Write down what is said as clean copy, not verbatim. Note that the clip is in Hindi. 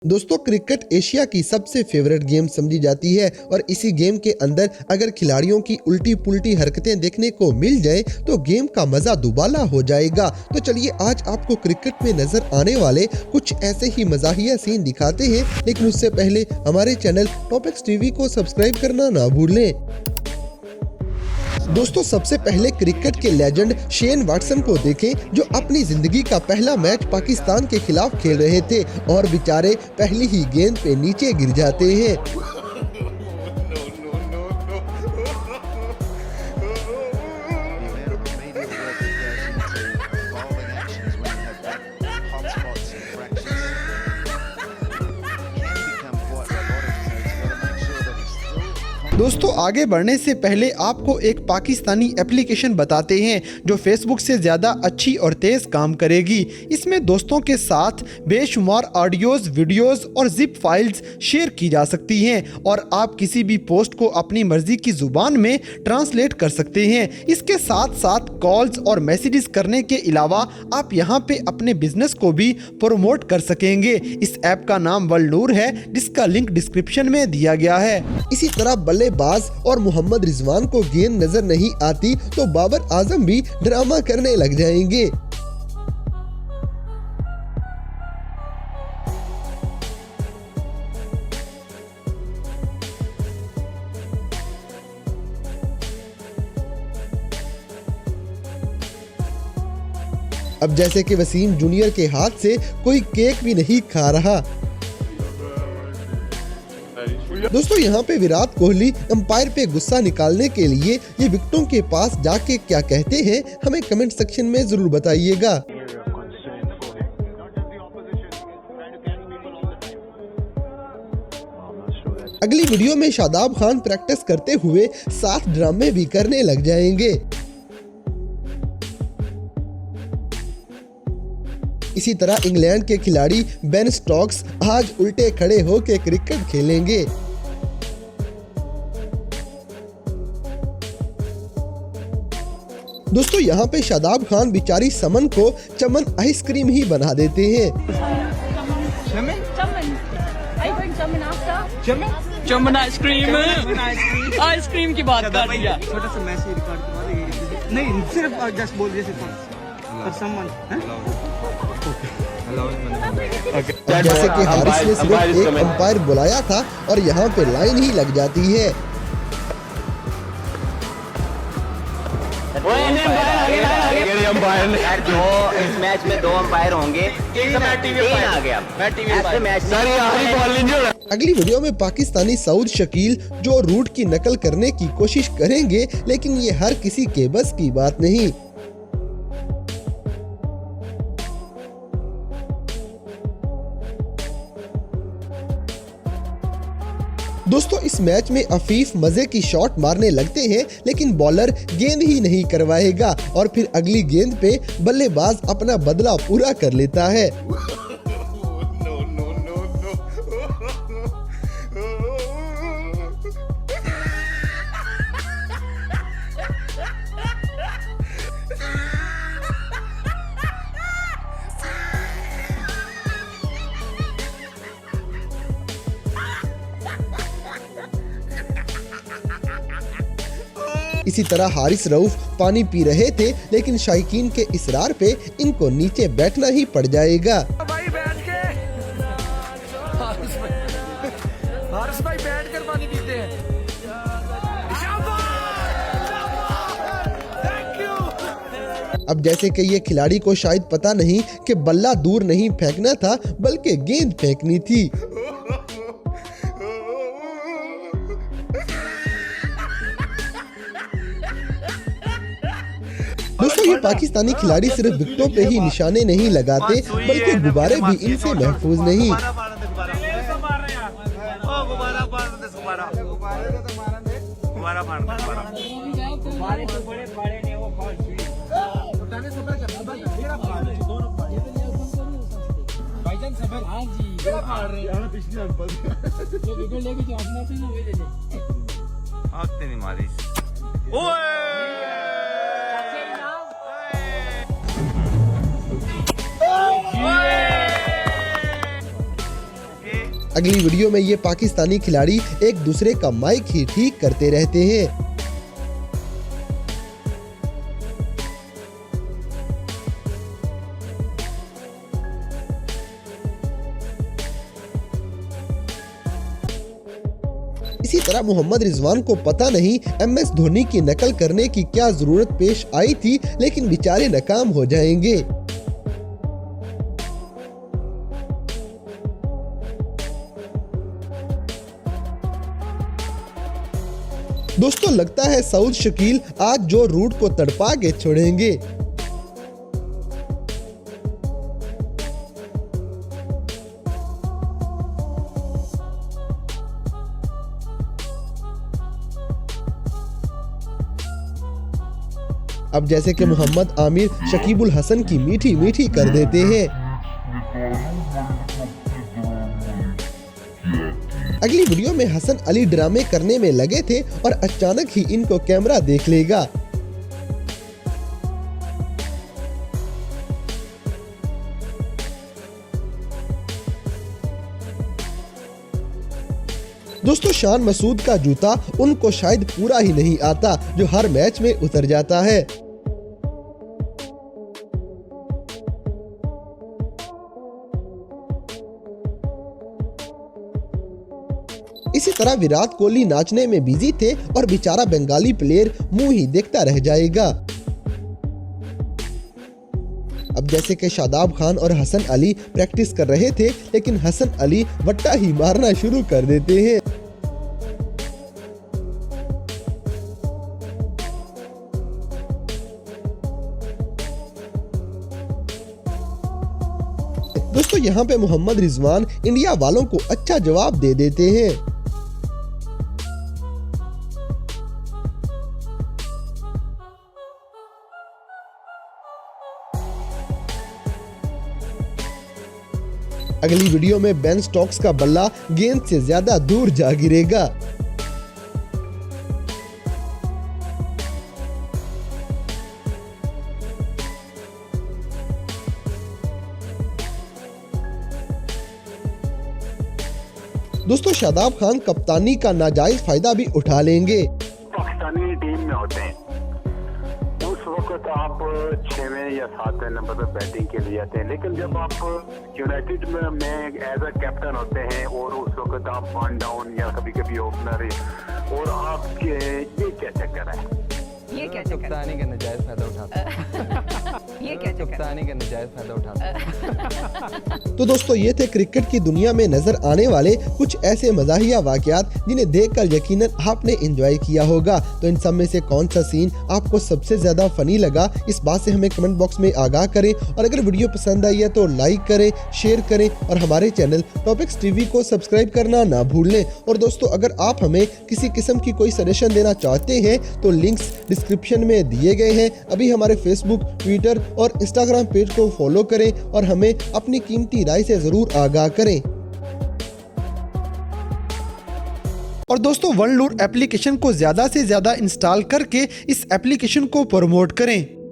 दोस्तों, क्रिकेट एशिया की सबसे फेवरेट गेम समझी जाती है और इसी गेम के अंदर अगर खिलाड़ियों की उल्टी पुल्टी हरकतें देखने को मिल जाए तो गेम का मजा दुबाला हो जाएगा। तो चलिए आज आपको क्रिकेट में नजर आने वाले कुछ ऐसे ही मजाहिया सीन दिखाते हैं, लेकिन उससे पहले हमारे चैनल टॉपिक्स टीवी को सब्सक्राइब करना ना भूलें। दोस्तों, सबसे पहले क्रिकेट के लेजेंड शेन वाटसन को देखें, जो अपनी जिंदगी का पहला मैच पाकिस्तान के खिलाफ खेल रहे थे और बेचारे पहली ही गेंद पे नीचे गिर जाते हैं। दोस्तों, आगे बढ़ने से पहले आपको एक पाकिस्तानी एप्लीकेशन बताते हैं जो फेसबुक से ज़्यादा अच्छी और तेज़ काम करेगी। इसमें दोस्तों के साथ बेशुमार ऑडियोज़, वीडियोज़ और जिप फाइल्स शेयर की जा सकती हैं और आप किसी भी पोस्ट को अपनी मर्ज़ी की ज़ुबान में ट्रांसलेट कर सकते हैं। इसके साथ साथ कॉल्स और मैसेजेस करने के अलावा आप यहाँ पे अपने बिजनेस को भी प्रमोट कर सकेंगे। इस ऐप का नाम वलनूर है, जिसका लिंक डिस्क्रिप्शन में दिया गया है। इसी तरह बल्लेबाज और मोहम्मद रिजवान को गेंद नजर नहीं आती तो बाबर आजम भी ड्रामा करने लग जाएंगे। अब जैसे कि वसीम जूनियर के हाथ से कोई केक भी नहीं खा रहा। दोस्तों, यहाँ पे विराट कोहली अंपायर पे गुस्सा निकालने के लिए ये विकेटों के पास जाके क्या कहते हैं, हमें कमेंट सेक्शन में जरूर बताइएगा। अगली वीडियो में शादाब खान प्रैक्टिस करते हुए साथ ड्रामे भी करने लग जाएंगे। इसी तरह इंग्लैंड के खिलाड़ी बेन स्टोक्स आज उल्टे खड़े होकर क्रिकेट खेलेंगे। दोस्तों, यहाँ पे शादाब खान बेचारी समन को चमन आइसक्रीम ही बना देते हैं। चमन आइसक्रीम की बात कर दिया। छोटा सा मैसेज रिकॉर्ड करवा देंगे, नहीं सिर्फ जस्ट बोल दीजिए फॉर समवन। जैसे कि हारिस ने सिर्फ एक अंपायर बुलाया था और यहाँ पे लाइन ही लग जाती है। इस मैच में 2 अंपायर होंगे, 3 आ गया। अगली वीडियो में पाकिस्तानी सऊद शकील जो रूट की नकल करने की कोशिश करेंगे, लेकिन ये हर किसी के बस की बात नहीं। दोस्तों, इस मैच में अफीफ मजे की शॉट मारने लगते हैं, लेकिन बॉलर गेंद ही नहीं करवाएगा और फिर अगली गेंद पे बल्लेबाज अपना बदला पूरा कर लेता है। इसी तरह हारिस रऊफ पानी पी रहे थे, लेकिन शायकीन के इसरार पे इनको नीचे बैठना ही पड़ जाएगा। भाई बैठ के हारिस भाई बैठ कर पानी पीते हैं। अब जैसे कि ये खिलाड़ी को शायद पता नहीं कि बल्ला दूर नहीं फेंकना था, बल्कि गेंद फेंकनी थी। दोस्तों, ये पाकिस्तानी खिलाड़ी सिर्फ विकेटों पे ही निशाने नहीं लगाते, बल्कि गुब्बारे भी इनसे महफूज नहीं। अगली वीडियो में ये पाकिस्तानी खिलाड़ी एक दूसरे का माइक ही ठीक करते रहते हैं। इसी तरह मोहम्मद रिजवान को पता नहीं MS धोनी की नकल करने की क्या जरूरत पेश आई थी, लेकिन बेचारे नाकाम हो जाएंगे। दोस्तों लगता है सऊद शकील आज जो रूट को तड़पा के छोड़ेंगे। अब जैसे कि मोहम्मद आमिर शकीबुल हसन की मीठी मीठी कर देते हैं। अगली वीडियो में हसन अली ड्रामे करने में लगे थे और अचानक ही इनको कैमरा देख लेगा। दोस्तों शान मसूद का जूता उनको शायद पूरा ही नहीं आता, जो हर मैच में उतर जाता है। इसी तरह विराट कोहली नाचने में बिजी थे और बेचारा बंगाली प्लेयर मुंह ही देखता रह जाएगा। अब जैसे कि शादाब खान और हसन अली प्रैक्टिस कर रहे थे, लेकिन हसन अली वट्टा ही मारना शुरू कर देते हैं। दोस्तों यहाँ पे मोहम्मद रिजवान इंडिया वालों को अच्छा जवाब दे देते हैं। अगली वीडियो में बेन स्टोक्स का बल्ला गेंद से ज्यादा दूर जा गिरेगा। दोस्तों शादाब खान कप्तानी का नाजायज फायदा भी उठा लेंगे। पाकिस्तानी टीम में होते हैं उस वक्त आप 6वें या 7वें नंबर पर बैटिंग के लिए आते हैं, लेकिन जब आप यूनाइटेड में एज अ कैप्टन होते हैं और उस वक्त आप 1 डाउन या कभी कभी ओपनर और आपके ये क्या चक्कर है? ये क्या कप्तानी का नजायज फायदा उठाता ये क्या कप्तानी का नजायज फायदा उठाता। तो दोस्तों ये थे क्रिकेट की दुनिया में नजर आने वाले कुछ ऐसे मजाहिया वाकयात जिन्हें देखकर यकीनन आपने एंजॉय किया होगा। तो इन सब में से कौन सा सीन आपको सबसे ज्यादा फनी लगा, इस बात से हमें कमेंट बॉक्स में आगाह करें। और अगर वीडियो पसंद आई है तो लाइक करें, शेयर करें और हमारे चैनल टॉपिक्स टीवी को सब्सक्राइब करना ना भूलें। और दोस्तों अगर आप हमें किसी किस्म की कोई सजेशन देना चाहते हैं तो लिंक्स डिस्क्रिप्शन में दिए गए हैं। अभी हमारे फेसबुक, ट्विटर और इंस्टाग्राम पेज को फॉलो करें और हमें अपनी कीमती राय से जरूर आगाह करें। और दोस्तों वन लूर एप्लीकेशन को ज्यादा से ज्यादा इंस्टॉल करके इस एप्लीकेशन को प्रमोट करें।